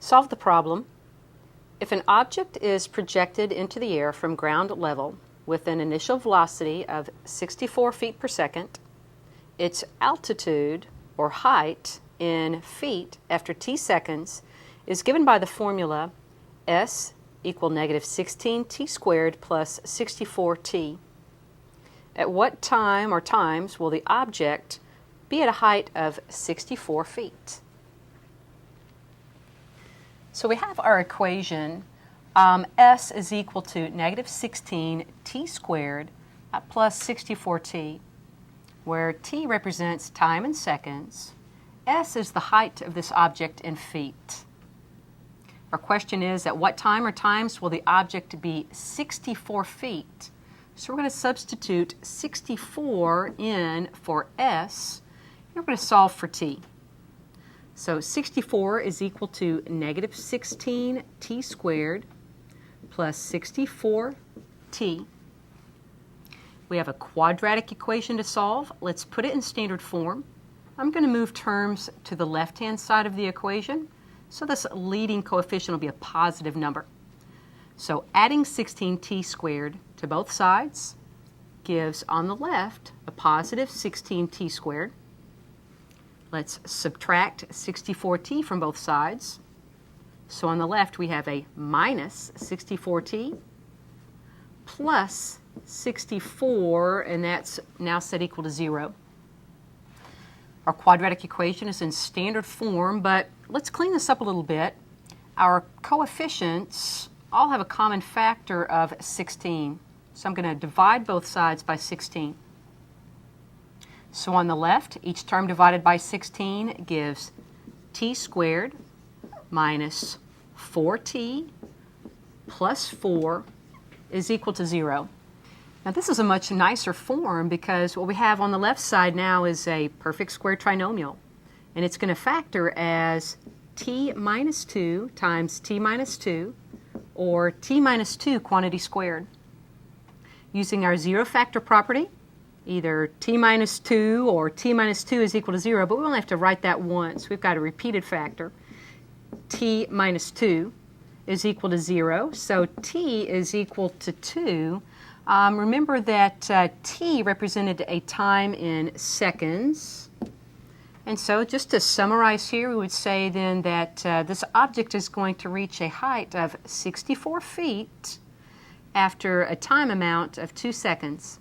Solve the problem. If an object is projected into the air from ground level with an initial velocity of 64 feet per second, its altitude or height in feet after t seconds is given by the formula s equal negative 16t squared plus 64t. At what time or times will the object be at a height of 64 feet? So we have our equation, s is equal to negative 16t squared plus 64t, where t represents time in seconds, s is the height of this object in feet. Our question is, at what time or times will the object be 64 feet? So we're going to substitute 64 in for s, and we're going to solve for t. So 64 is equal to negative 16t squared plus 64t. We have a quadratic equation to solve. Let's put it in standard form. I'm going to move terms to the left-hand side of the equation, so this leading coefficient will be a positive number. So adding 16t squared to both sides gives, on the left, a positive 16t squared. Let's subtract 64t from both sides. So on the left we have a minus 64t plus 64, and that's now set equal to 0. Our quadratic equation is in standard form, but let's clean this up a little bit. Our coefficients all have a common factor of 16. So I'm going to divide both sides by 16. So on the left, each term divided by 16 gives t squared minus 4t plus 4 is equal to 0. Now this is a much nicer form because what we have on the left side now is a perfect square trinomial, and it's going to factor as t minus 2 times t minus 2, or t minus 2 quantity squared. Using our zero factor property, either t minus 2 or t minus 2 is equal to 0, but we only have to write that once. We've got a repeated factor. T minus 2 is equal to 0, so t is equal to 2. Remember that t represented a time in seconds. And so just to summarize here, we would say then that this object is going to reach a height of 64 feet after a time amount of 2 seconds.